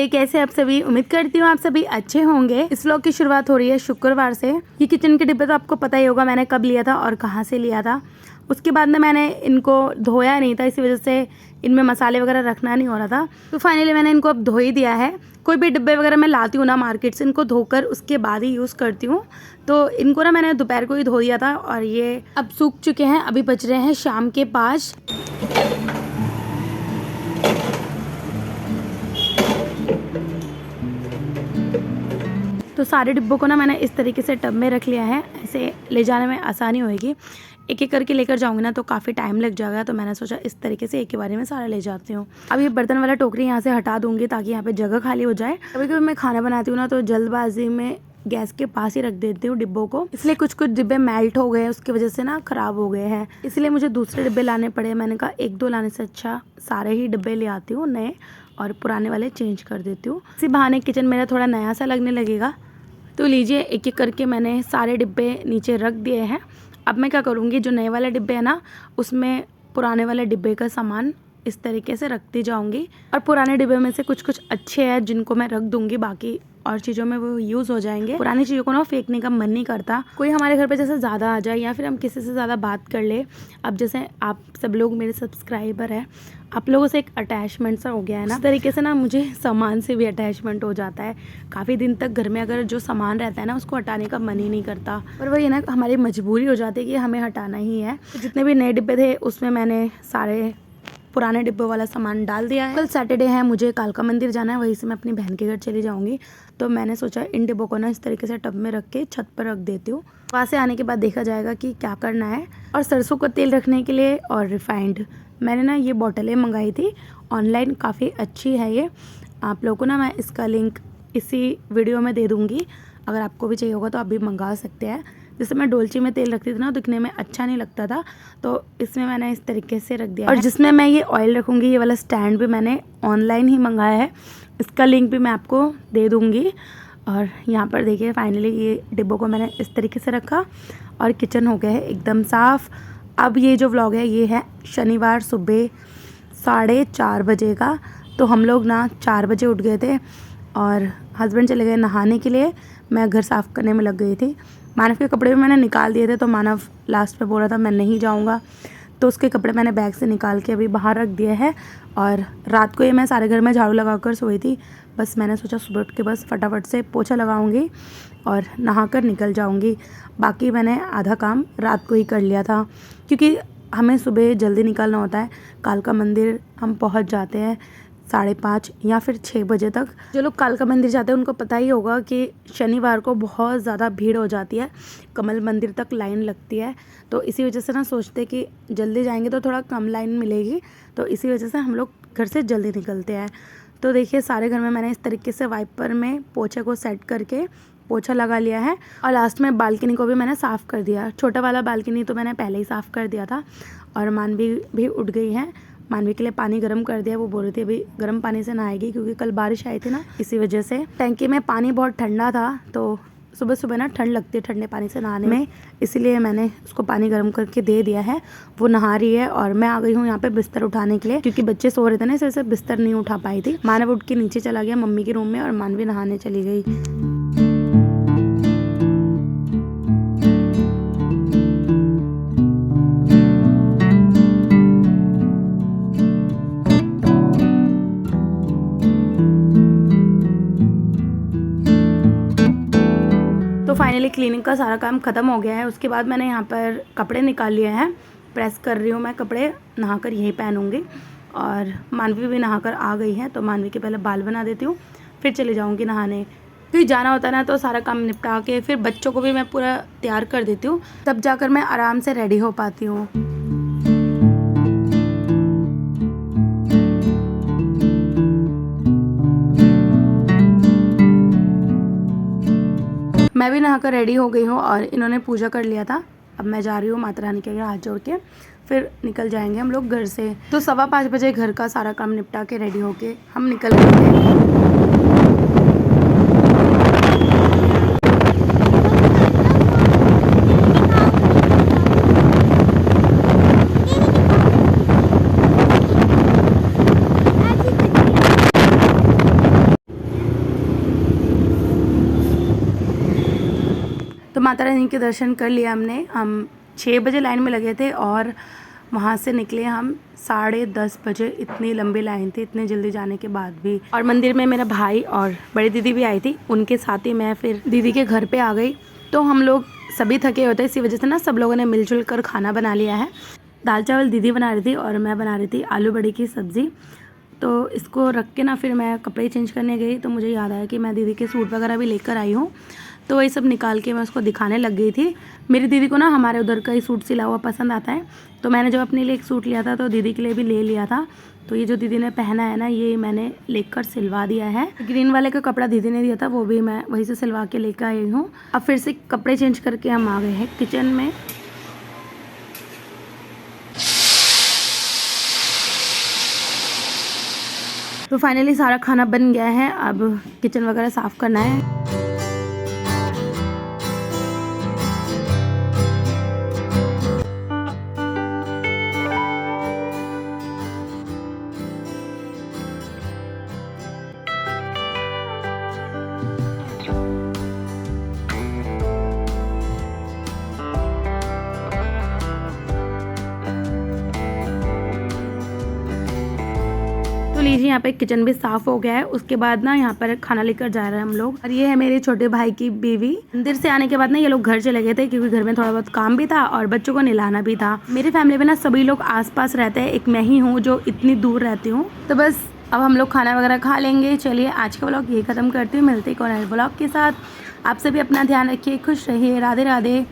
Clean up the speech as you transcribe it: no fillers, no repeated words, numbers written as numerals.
नमस्ते, कैसे आप सभी। उम्मीद करती हूँ आप सभी अच्छे होंगे। इस व्लॉग की शुरुआत हो रही है शुक्रवार से। ये किचन के डिब्बे तो आपको पता ही होगा मैंने कब लिया था और कहाँ से लिया था। उसके बाद में मैंने इनको धोया नहीं था, इसी वजह से इनमें मसाले वगैरह रखना नहीं हो रहा था। तो फाइनली मैंने इनको अब धो ही दिया है। कोई भी डिब्बे वगैरह मैं लाती हूँ ना मार्केट से, इनको धोकर उसके बाद ही यूज़ करती हूँ। तो इनको ना मैंने दोपहर को ही धो दिया था और ये अब सूख चुके हैं। अभी बज रहे हैं शाम के 5। तो सारे डिब्बों को ना मैंने इस तरीके से टब में रख लिया है। ऐसे ले जाने में आसानी होएगी। एक एक करके लेकर जाऊंगी ना तो काफ़ी टाइम लग जाएगा, तो मैंने सोचा इस तरीके से एक ही बारी में सारा ले जाती हूँ। अब ये बर्तन वाला टोकरी यहाँ से हटा दूंगी ताकि यहाँ पे जगह खाली हो जाए। कभी कभी मैं खाना बनाती हूँ ना तो जल्दबाजी में गैस के पास ही रख देती हूँ डिब्बों को, इसलिए कुछ कुछ डिब्बे मेल्ट हो गए, उसकी वजह से ना ख़राब हो गए हैं, इसलिए मुझे दूसरे डिब्बे लाने पड़े। मैंने कहा एक दो लाने से अच्छा सारे ही डिब्बे ले आती हूँ नए, और पुराने वाले चेंज कर देती हूँ। इसी बहाने किचन मेरा थोड़ा नया सा लगने लगेगा। तो लीजिए एक एक करके मैंने सारे डिब्बे नीचे रख दिए हैं। अब मैं क्या करूँगी, जो नए वाले डिब्बे है ना उसमें पुराने वाले डिब्बे का सामान इस तरीके से रखती जाऊंगी, और पुराने डिब्बे में से कुछ कुछ अच्छे हैं जिनको मैं रख दूंगी, बाकी और चीज़ों में वो यूज़ हो जाएंगे। पुरानी चीज़ों को ना फेंकने का मन नहीं करता। कोई हमारे घर पे जैसे ज़्यादा आ जाए या फिर हम किसी से ज़्यादा बात कर ले, अब जैसे आप सब लोग मेरे सब्सक्राइबर हैं, आप लोगों से एक अटैचमेंट सा हो गया है ना, इस तरीके से ना मुझे सामान से भी अटैचमेंट हो जाता है। काफ़ी दिन तक घर में अगर जो सामान रहता है ना उसको हटाने का मन ही नहीं करता, पर वही ना हमारी मजबूरी हो जाती है कि हमें हटाना ही है। तो जितने भी नए डिब्बे थे उसमें मैंने सारे पुराने डिब्बों वाला सामान डाल दिया है। कल सैटरडे है, मुझे कालका मंदिर जाना है, वहीं से मैं अपनी बहन के घर चली जाऊंगी। तो मैंने सोचा इन डिब्बों को ना इस तरीके से टब में रख के छत पर रख देती हूँ। वहाँ से आने के बाद देखा जाएगा कि क्या करना है। और सरसों का तेल रखने के लिए और रिफाइंड मैंने ना ये बॉटलें मंगाई थी ऑनलाइन, काफ़ी अच्छी है ये। आप लोगों को ना मैं इसका लिंक इसी वीडियो में दे दूँगी, अगर आपको भी चाहिए होगा तो आप भी मंगा सकते हैं। जैसे मैं डोलची में तेल रखती थी ना, दिखने में अच्छा नहीं लगता था, तो इसमें मैंने इस तरीके से रख दिया। और जिसमें मैं ये ऑयल रखूँगी, ये वाला स्टैंड भी मैंने ऑनलाइन ही मंगाया है, इसका लिंक भी मैं आपको दे दूँगी। और यहाँ पर देखिए फाइनली ये डिब्बों को मैंने इस तरीके से रखा और किचन हो गया है एकदम साफ़। अब ये जो व्लॉग है ये है शनिवार सुबह 4:30 बजे का। तो हम लोग ना 4 बजे उठ गए थे और हस्बैंड चले गए नहाने के लिए, मैं घर साफ़ करने में लग गई थी। मानव के कपड़े भी मैंने निकाल दिए थे, तो मानव लास्ट में बोल रहा था मैं नहीं जाऊंगा, तो उसके कपड़े मैंने बैग से निकाल के अभी बाहर रख दिए हैं। और रात को ये मैं सारे घर में झाड़ू लगाकर सोई थी, बस मैंने सोचा सुबह उठ के बस फटाफट से पोछा लगाऊंगी और नहाकर निकल जाऊंगी। बाकी मैंने आधा काम रात को ही कर लिया था, क्योंकि हमें सुबह जल्दी निकलना होता है। कालका मंदिर हम पहुंच जाते हैं 5:30 या फिर 6 बजे तक। जो लोग कालका मंदिर जाते हैं उनको पता ही होगा कि शनिवार को बहुत ज़्यादा भीड़ हो जाती है, कमल मंदिर तक लाइन लगती है। तो इसी वजह से ना सोचते कि जल्दी जाएंगे तो थोड़ा कम लाइन मिलेगी, तो इसी वजह से हम लोग घर से जल्दी निकलते हैं। तो देखिए सारे घर में मैंने इस तरीके से वाइपर में पोछे को सेट करके पोछा लगा लिया है, और लास्ट में बालकनी को भी मैंने साफ़ कर दिया। छोटा वाला बालकनी तो मैंने पहले ही साफ़ कर दिया था। और मानवी भी उठ गई है, मानवी के लिए पानी गर्म कर दिया। वो बोल रही थी अभी गर्म पानी से नहाएगी, क्योंकि कल बारिश आई थी ना, इसी वजह से। टैंकी में पानी बहुत ठंडा था, तो सुबह सुबह ना ठंड लगती है ठंडे पानी से नहाने में, इसीलिए मैंने उसको पानी गर्म करके दे दिया है। वो नहा रही है और मैं आ गई हूँ यहाँ पे बिस्तर उठाने के लिए, क्योंकि बच्चे सो रहे थे ना, इस वजह से बिस्तर नहीं उठा पाई थी। मानव उठ के नीचे चला गया मम्मी के रूम में और मानवी नहाने चली गई। तो फाइनली क्लीनिंग का सारा काम ख़त्म हो गया है। उसके बाद मैंने यहाँ पर कपड़े निकाल लिए हैं, प्रेस कर रही हूँ मैं कपड़े, नहाकर यहीं पहनूँगी। और मानवी भी नहाकर आ गई है, तो मानवी के पहले बाल बना देती हूँ, फिर चली जाऊँगी नहाने। फिर जाना होता है ना, तो सारा काम निपटा के फिर बच्चों को भी मैं पूरा तैयार कर देती हूँ, तब जाकर मैं आराम से रेडी हो पाती हूँ। मैं भी नहाकर रेडी हो गई हूँ और इन्होंने पूजा कर लिया था। अब मैं जा रही हूँ माता रानी के आगे हाथ जोड़ के, फिर निकल जाएंगे हम लोग घर से। तो 5:15 बजे घर का सारा काम निपटा के रेडी होके हम निकल गए थे। माता रानी के दर्शन कर लिया हमने। हम 6 बजे लाइन में लगे थे और वहाँ से निकले हम 10:30 बजे। इतनी लंबी लाइन थी इतने जल्दी जाने के बाद भी। और मंदिर में मेरा भाई और बड़ी दीदी भी आई थी, उनके साथ ही मैं फिर दीदी के घर पे आ गई। तो हम लोग सभी थके होते, इसी वजह से ना सब लोगों ने मिलजुल कर खाना बना लिया है। दाल चावल दीदी बना रही थी और मैं बना रही थी आलू बड़ी की सब्ज़ी। तो इसको रख के ना फिर मैं कपड़े चेंज करने गई तो मुझे याद आया कि मैं दीदी के सूट वगैरह भी लेकर आई हूँ। तो वही सब निकाल के मैं उसको दिखाने लग गई थी। मेरी दीदी को ना हमारे उधर का ही सूट सिला हुआ पसंद आता है, तो मैंने जब अपने लिए एक सूट लिया था तो दीदी के लिए भी ले लिया था। तो ये जो दीदी ने पहना है ना, ये मैंने लेकर सिलवा दिया है। ग्रीन वाले का कपड़ा दीदी ने दिया था, वो भी मैं वहीं से सिलवा के लेकर आई हूँ। अब फिर से कपड़े चेंज करके हम आ गए हैं किचन में। तो फाइनली सारा खाना बन गया है, अब किचन वगैरह साफ़ करना है। लीजिए यहाँ पे किचन भी साफ़ हो गया है। उसके बाद ना यहाँ पर खाना लेकर जा रहे हैं हम लोग। और ये है मेरे छोटे भाई की बीवी। मंदिर से आने के बाद ना ये लोग घर चले गए थे क्योंकि घर में थोड़ा बहुत काम भी था और बच्चों को नहलाना भी था। मेरी फैमिली में ना सभी लोग आसपास रहते हैं, एक मैं ही हूँ जो इतनी दूर रहती हूँ। तो बस अब हम लोग खाना वगैरह खा लेंगे। चलिए आज का व्लॉग यही ख़त्म करती हूँ, मिलते हैं एक और नए व्लॉग के साथ। आप सभी अपना ध्यान रखिए, खुश रहिए, राधे राधे।